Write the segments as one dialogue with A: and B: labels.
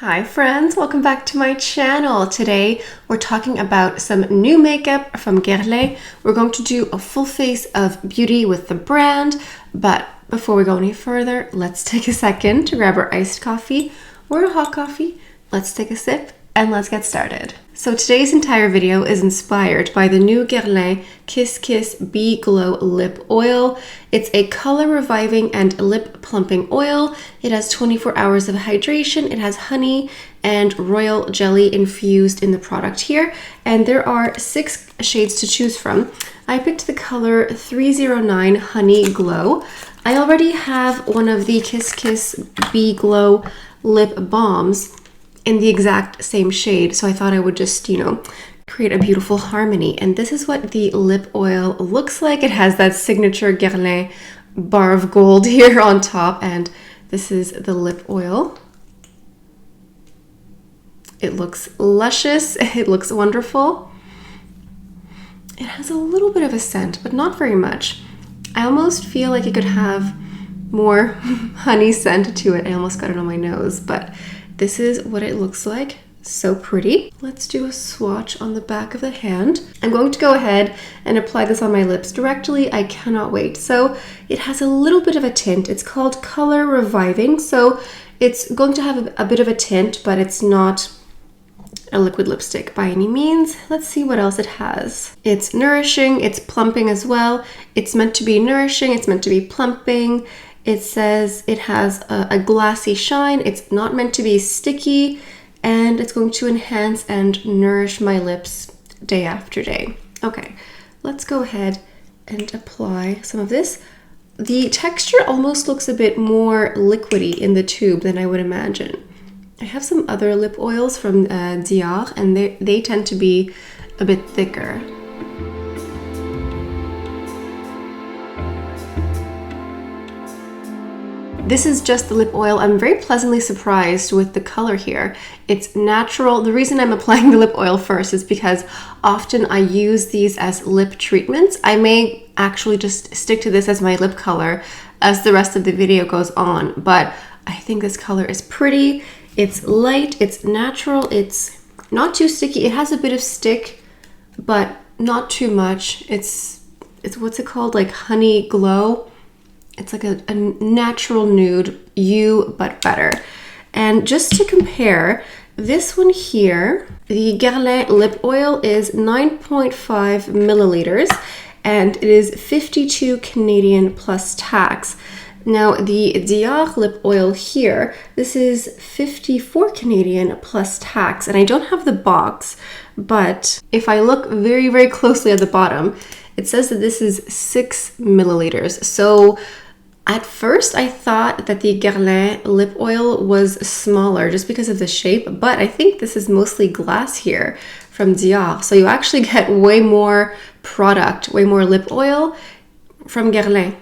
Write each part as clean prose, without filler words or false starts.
A: Hi friends, welcome back to my channel. Today we're talking about some new makeup from Guerlain. We're going to do a full face of beauty with the brand, but before we go any further, let's take a second to grab our iced coffee or a hot coffee. Let's take a sip and let's get started. So today's entire video is inspired by the new Guerlain KissKiss Bee Glow Lip Oil. It's a color reviving and lip plumping oil. It has 24 hours of hydration. It has honey and royal jelly infused in the product here. And there are 6 shades to choose from. I picked the color 309 Honey Glow. I already have one of the KissKiss Bee Glow lip balms in the exact same shade, so I thought I would just, create a beautiful harmony. And this is what the lip oil looks like. It has that signature Guerlain bar of gold here on top, and this is the lip oil. It looks luscious, it looks wonderful. It has a little bit of a scent, but not very much. I almost feel like it could have more honey scent to it. I almost got it on my nose, but this is what it looks like. So pretty. Let's do a swatch on the back of the hand. I'm going to go ahead and apply this on my lips directly. I cannot wait. So it has a little bit of a tint. It's called Color Reviving. So it's going to have a bit of a tint, but it's not a liquid lipstick by any means. Let's see what else it has. It's nourishing. It's plumping as well. It's meant to be nourishing. It's meant to be plumping. It says it has a glassy shine. It's not meant to be sticky, and it's going to enhance and nourish my lips day after day. Okay, let's go ahead and apply some of this. The texture almost looks a bit more liquidy in the tube than I would imagine. I have some other lip oils from Dior, and they tend to be a bit thicker. This is just the lip oil. I'm very pleasantly surprised with the color here. It's natural. The reason I'm applying the lip oil first is because often I use these as lip treatments. I may actually just stick to this as my lip color as the rest of the video goes on, but I think this color is pretty. It's light, it's natural, it's not too sticky. It has a bit of stick, but not too much. It's what's it called? Like Honey Glow. It's like a natural nude, but better. And just to compare, this one here, the Guerlain lip oil is 9.5 milliliters, and it is 52 Canadian plus tax. Now the Dior lip oil here, this is 54 Canadian plus tax, and I don't have the box, but if I look very, very closely at the bottom, it says that this is 6 milliliters. So at first, I thought that the Guerlain lip oil was smaller just because of the shape, but I think this is mostly glass here from Dior. So you actually get way more product, way more lip oil from Guerlain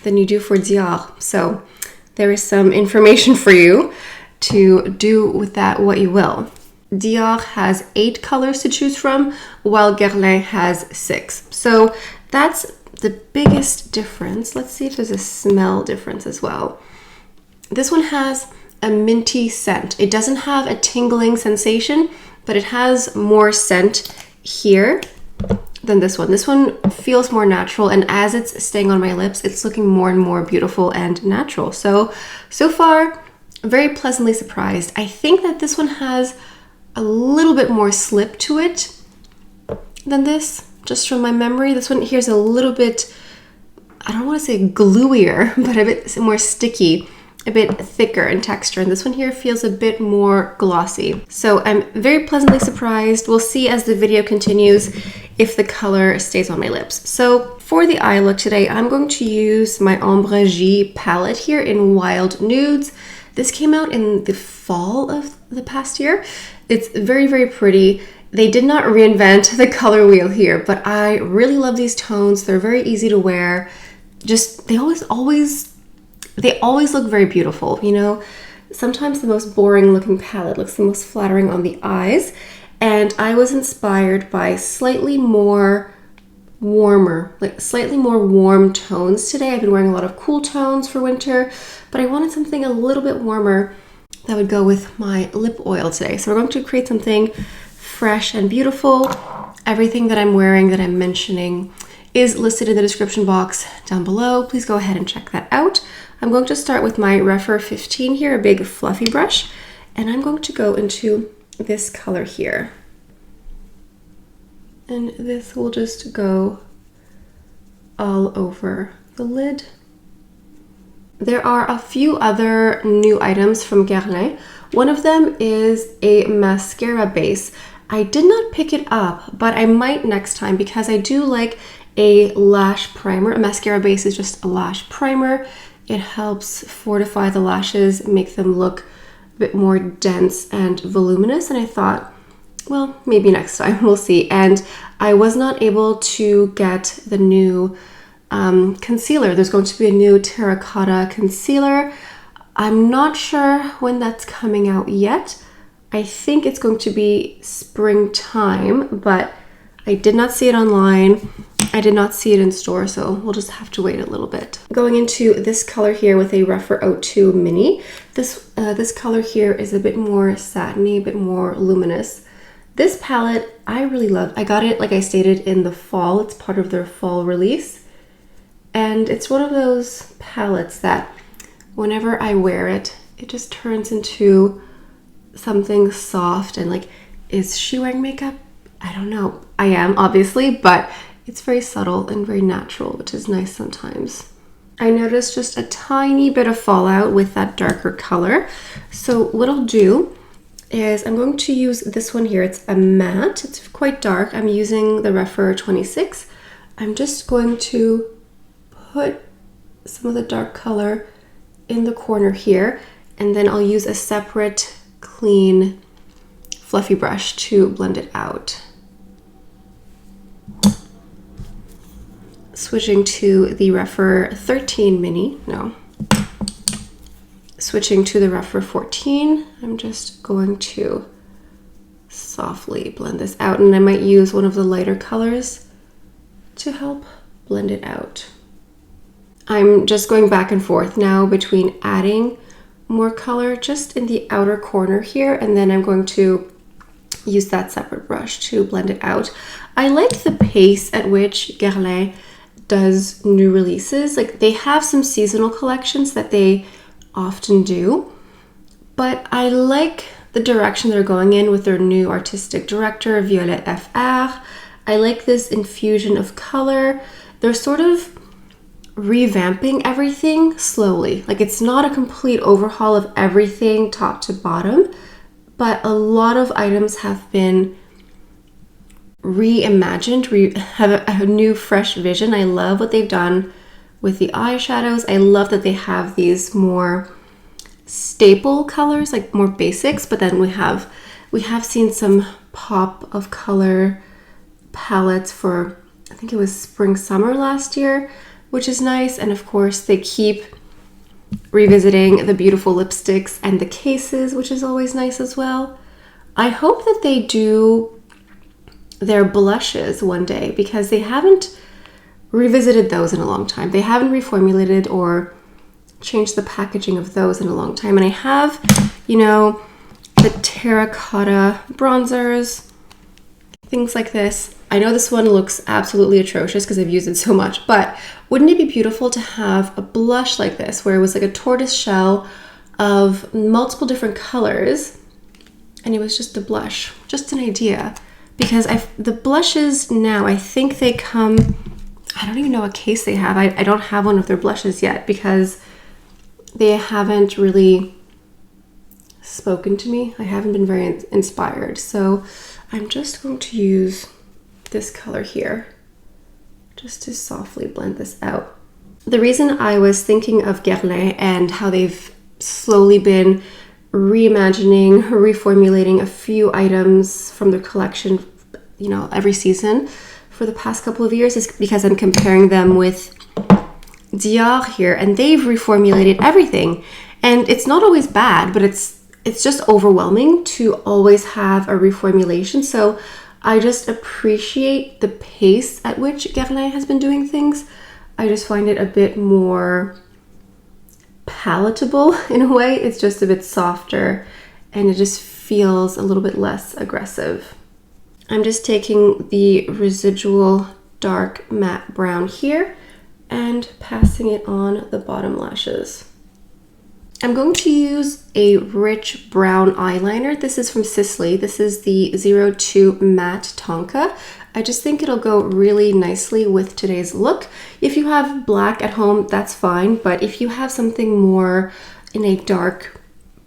A: than you do for Dior. So there is some information for you to do with that what you will. Dior has 8 colors to choose from, while Guerlain has 6. So that's the biggest difference. Let's see if there's a smell difference as well. This one has a minty scent. It doesn't have a tingling sensation, but it has more scent here than this one. This one feels more natural, and as it's staying on my lips, it's looking more and more beautiful and natural. So far, very pleasantly surprised. I think that this one has a little bit more slip to it than this. Just from my memory, this one here's a little bit, I don't want to say gluier, but a bit more sticky, a bit thicker in texture. And this one here feels a bit more glossy. So I'm very pleasantly surprised. We'll see as the video continues if the color stays on my lips. So for the eye look today, I'm going to use my Ombre G palette here in Wild Nudes. This came out in the fall of the past year. It's very, very pretty. They did not reinvent the color wheel here, but I really love these tones. They're very easy to wear. Just, they always look very beautiful, Sometimes the most boring looking palette looks the most flattering on the eyes. And I was inspired by slightly more warm tones today. I've been wearing a lot of cool tones for winter, but I wanted something a little bit warmer that would go with my lip oil today. So we're going to create something fresh and beautiful. Everything that I'm wearing, that I'm mentioning, is listed in the description box down below. Please go ahead and check that out. I'm going to start with my Refer 15 here, a big fluffy brush, and I'm going to go into this color here. And this will just go all over the lid. There are a few other new items from Guerlain. One of them is a mascara base. I did not pick it up, but I might next time because I do like a lash primer. A mascara base is just a lash primer. It helps fortify the lashes, make them look a bit more dense and voluminous. And I thought, well, maybe next time, we'll see. And I was not able to get the new concealer. There's going to be a new terracotta concealer. I'm not sure when that's coming out yet. I think it's going to be springtime, but I did not see it online. I did not see it in store, so we'll just have to wait a little bit. Going into this color here with a Refer 02 Mini. This color here is a bit more satiny, a bit more luminous. This palette I really love. I got it, like I stated, in the fall. It's part of their fall release. And it's one of those palettes that whenever I wear it, it just turns into something soft and like, is she wearing makeup? I don't know. I am, obviously, but it's very subtle and very natural, which is nice sometimes. I noticed just a tiny bit of fallout with that darker color. So what I'll do is I'm going to use this one here. It's a matte. It's quite dark. I'm using the Refer 26. I'm just going to put some of the dark color in the corner here, and then I'll use a separate clean fluffy brush to blend it out. Switching to the Refer 13 Mini, switching to the Refer 14, I'm just going to softly blend this out, and I might use one of the lighter colors to help blend it out. I'm just going back and forth now between adding more color just in the outer corner here, and then I'm going to use that separate brush to blend it out. I like the pace at which Guerlain does new releases. Like, they have some seasonal collections that they often do, but I like the direction they're going in with their new artistic director, Violet FR. I like this infusion of color. They're sort of revamping everything slowly. Like, it's not a complete overhaul of everything top to bottom, but a lot of items have been reimagined, have a new fresh vision. I love what they've done with the eyeshadows. I love that they have these more staple colors, like more basics, but then we have seen some pop of color palettes for, I think it was spring summer last year, which is nice. And of course they keep revisiting the beautiful lipsticks and the cases, which is always nice as well. I hope that they do their blushes one day, because they haven't revisited those in a long time. They haven't reformulated or changed the packaging of those in a long time. And I have, you know, the terracotta bronzers, things like this. I know this one looks absolutely atrocious because I've used it so much, but wouldn't it be beautiful to have a blush like this, where it was like a tortoise shell of multiple different colors, and it was just a blush, just an idea. Because the blushes now, I think they come, I don't even know what case they have. I don't have one of their blushes yet because they haven't really spoken to me. I haven't been very inspired. So I'm just going to use this color here just to softly blend this out. The reason I was thinking of Guerlain and how they've slowly been reimagining, reformulating a few items from their collection, you know, every season for the past couple of years is because I'm comparing them with Dior here, and they've reformulated everything. And it's not always bad, but it's just overwhelming to always have a reformulation. So I just appreciate the pace at which Guerlain has been doing things. I just find it a bit more palatable in a way. It's just a bit softer and it just feels a little bit less aggressive. I'm just taking the residual dark matte brown here and passing it on the bottom lashes. I'm going to use a rich brown eyeliner. This is from Sisley. This is the 02 Matte Tonka. I just think it'll go really nicely with today's look. If you have black at home, that's fine, but if you have something more in a dark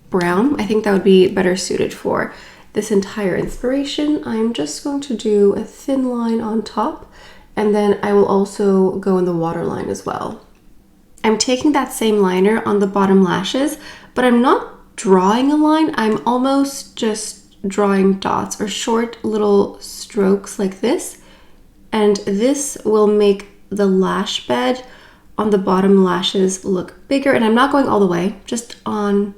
A: brown, I think that would be better suited for this entire inspiration. I'm just going to do a thin line on top, and then I will also go in the waterline as well. I'm taking that same liner on the bottom lashes, but I'm not drawing a line. I'm almost just drawing dots or short little strokes like this. And this will make the lash bed on the bottom lashes look bigger. And I'm not going all the way, just on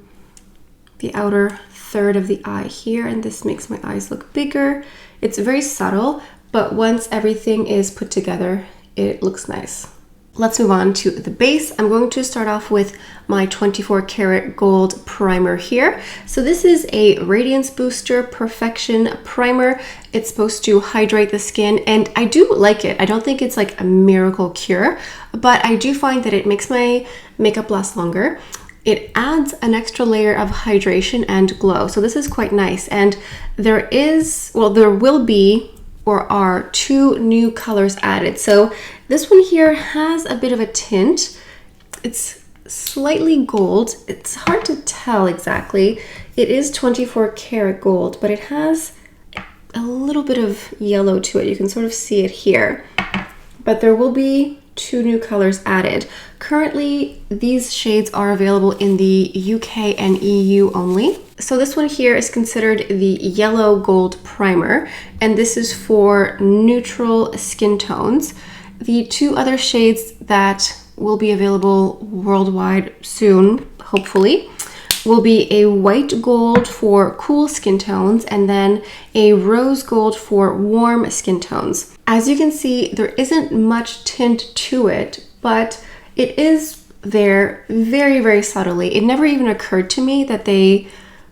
A: the outer third of the eye here. And this makes my eyes look bigger. It's very subtle, but once everything is put together, it looks nice. Let's move on to the base. I'm going to start off with my 24 karat gold primer here. So this is a Radiance Booster Perfection Primer. It's supposed to hydrate the skin, and I do like it. I don't think it's like a miracle cure, but I do find that it makes my makeup last longer. It adds an extra layer of hydration and glow. So this is quite nice. And there will be or are 2 new colors added. So this one here has a bit of a tint. It's slightly gold. It's hard to tell exactly. It is 24 karat gold, but it has a little bit of yellow to it. You can sort of see it here. But there will be 2 new colors added. Currently, these shades are available in the UK and EU only. So this one here is considered the yellow gold primer, and this is for neutral skin tones. The 2 other shades that will be available worldwide soon, hopefully, will be a white gold for cool skin tones and then a rose gold for warm skin tones. As you can see, there isn't much tint to it, but it is there very, very subtly. It never even occurred to me that they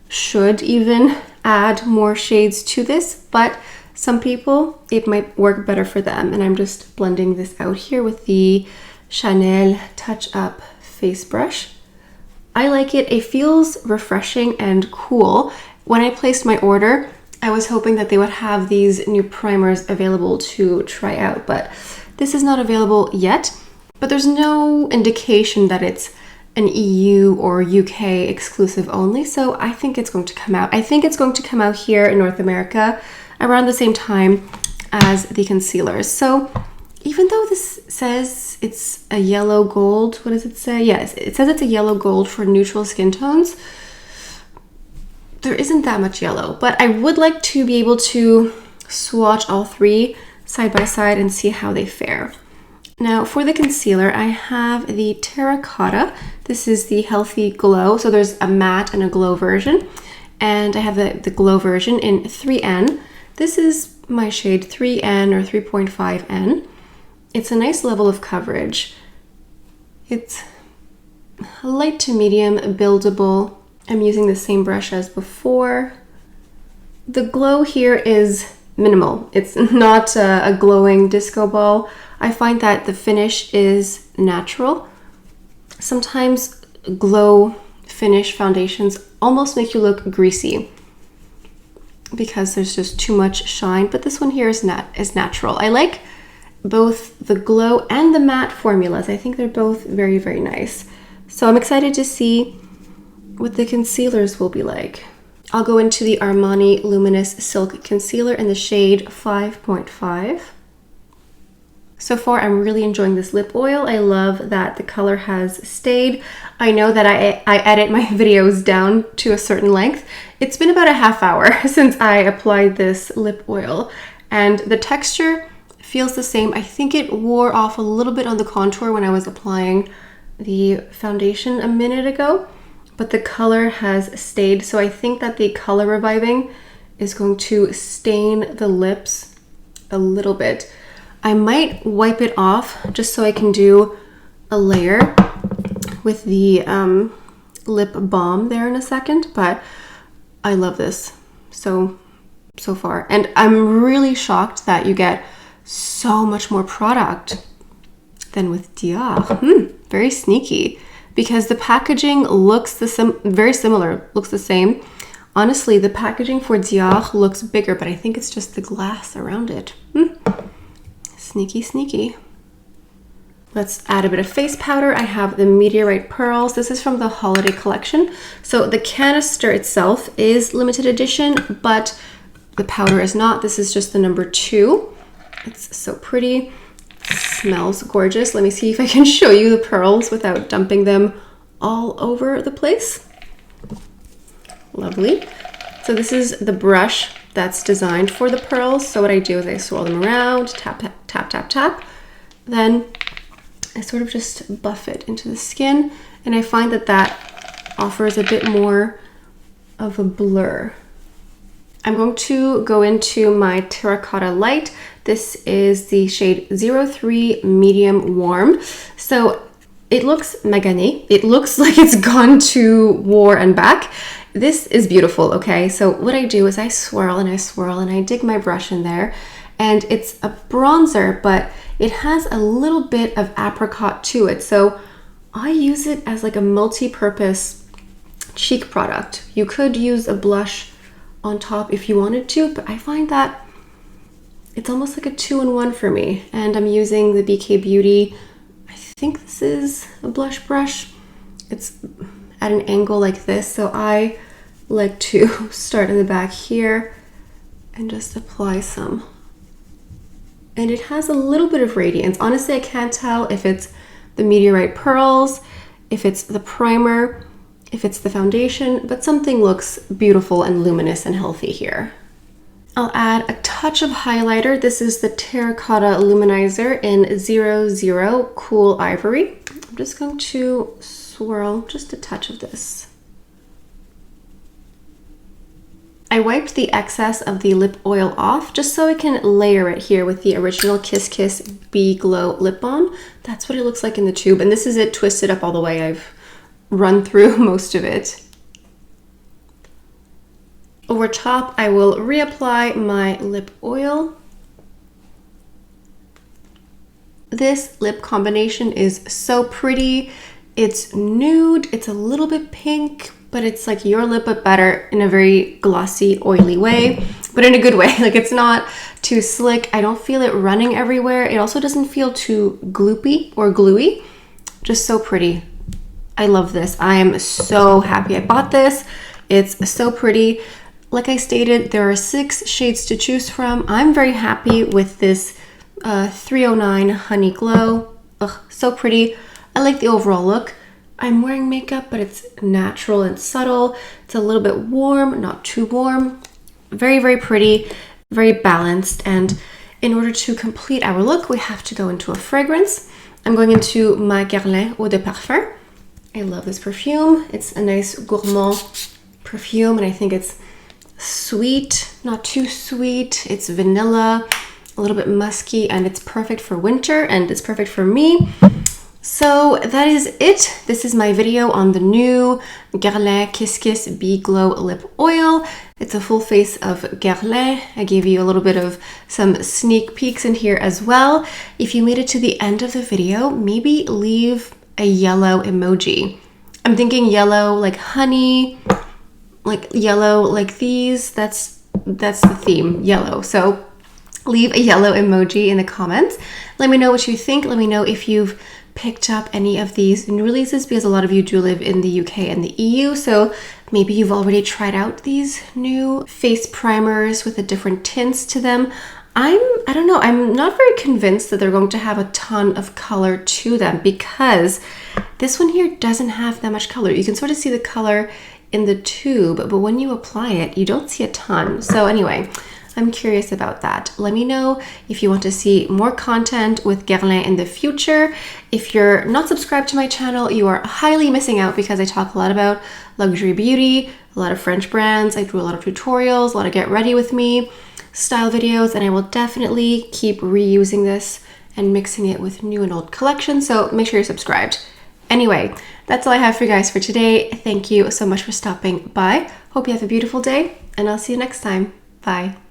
A: should even add more shades to this, but some people, it might work better for them. And I'm just blending this out here with the Chanel Touch Up face brush. I like it. It feels refreshing and cool. When I placed my order, I was hoping that they would have these new primers available to try out, but this is not available yet. But there's no indication that it's an EU or UK exclusive only, so I think it's going to come out. I think it's going to come out here in North America around the same time as the concealers. So even though this says it's a yellow gold, what does it say? Yes, it says it's a yellow gold for neutral skin tones. There isn't that much yellow, but I would like to be able to swatch all 3 side by side and see how they fare. Now for the concealer, I have the Terracotta. This is the Healthy Glow. So there's a matte and a glow version. And I have the glow version in 3N. This is my shade 3N or 3.5N. It's a nice level of coverage. It's light to medium, buildable. I'm using the same brush as before. The glow here is minimal. It's not a glowing disco ball. I find that the finish is natural. Sometimes glow finish foundations almost make you look greasy because there's just too much shine, but this one here is natural. I like both the glow and the matte formulas. I think they're both very, very nice. So I'm excited to see what the concealers will be like. I'll go into the Armani Luminous Silk Concealer in the shade 5.5. So far, I'm really enjoying this lip oil. I love that the color has stayed. I know that I edit my videos down to a certain length. It's been about a half hour since I applied this lip oil, and the texture feels the same. I think it wore off a little bit on the contour when I was applying the foundation a minute ago, but the color has stayed. So I think that the color reviving is going to stain the lips a little bit. I might wipe it off just so I can do a layer with the lip balm there in a second, but I love this so far. And I'm really shocked that you get so much more product than with Dior. Very sneaky, because the packaging looks very similar, looks the same. Honestly, the packaging for Dior looks bigger, but I think it's just the glass around it. Sneaky, sneaky. Let's add a bit of face powder. I have the Meteorite Pearls. This is from the holiday collection. So the canister itself is limited edition, but the powder is not. This is just the number 2. It's so pretty. Smells gorgeous. Let me see if I can show you the pearls without dumping them all over the place. Lovely. So this is the brush that's designed for the pearls. So what I do is I swirl them around, tap, tap, tap, tap, tap. Then I sort of just buff it into the skin, and I find that that offers a bit more of a blur. I'm going to go into my Terracotta Light. This is the shade 03 Medium Warm. So it looks magané. It looks like it's gone to war and back. This is beautiful, okay? So what I do is I swirl and I swirl and I dig my brush in there, and it's a bronzer, but it has a little bit of apricot to it. So I use it as like a multi-purpose cheek product. You could use a blush on top if you wanted to, but I find that it's almost like a 2-in-1 for me. And I'm using the BK Beauty, I think this is a blush brush. It's at an angle like this, so I like to start in the back here and just apply some. And it has a little bit of radiance. Honestly, I can't tell if it's the Meteorite Pearls, if it's the primer, if it's the foundation, but something looks beautiful and luminous and healthy here. I'll add a touch of highlighter. This is the Terracotta Luminizer in 00 Cool Ivory. I'm just going to swirl just a touch of this. I wiped the excess of the lip oil off just so I can layer it here with the original KissKiss Bee Glow lip balm. That's what it looks like in the tube, and this is it twisted up all the way. I've run through most of it. Over top, I will reapply my lip oil. This lip combination is so pretty. It's nude, it's a little bit pink, but it's like your lip but better in a very glossy, oily way, but in a good way. Like, it's not too slick. I don't feel it running everywhere. It also doesn't feel too gloopy or gluey. Just so pretty. I love this. I am so happy I bought this. It's so pretty. Like I stated, there are 6 shades to choose from. I'm very happy with this 309 Honey Glow. Ugh, so pretty. I like the overall look. I'm wearing makeup, but it's natural and subtle. It's a little bit warm, not too warm. Very, very pretty, very balanced. And in order to complete our look, we have to go into a fragrance. I'm going into my Guerlain Eau de Parfum. I love this perfume. It's a nice gourmand perfume, and I think it's sweet, not too sweet. It's vanilla, a little bit musky, and it's perfect for winter, and it's perfect for me. So that is it. This is my video on the new Guerlain KissKiss Bee Glow Lip Oil. It's a full face of Guerlain. I gave you a little bit of some sneak peeks in here as well. If you made it to the end of the video, maybe leave a yellow emoji. I'm thinking yellow like honey, like yellow like these. That's the theme, yellow. So leave a yellow emoji in the comments. Let me know what you think. Let me know if you've picked up any of these new releases, because a lot of you do live in the UK and the EU, so maybe you've already tried out these new face primers with the different tints to them. I don't know, I'm not very convinced that they're going to have a ton of color to them, because this one here doesn't have that much color. You can sort of see the color in the tube, but when you apply it, you don't see a ton. So anyway, I'm curious about that. Let me know if you want to see more content with Guerlain in the future. If you're not subscribed to my channel, you are highly missing out, because I talk a lot about luxury beauty, a lot of French brands. I do a lot of tutorials, a lot of get ready with me style videos, and I will definitely keep reusing this and mixing it with new and old collections. So make sure you're subscribed. Anyway, that's all I have for you guys for today. Thank you so much for stopping by. Hope you have a beautiful day, and I'll see you next time. Bye.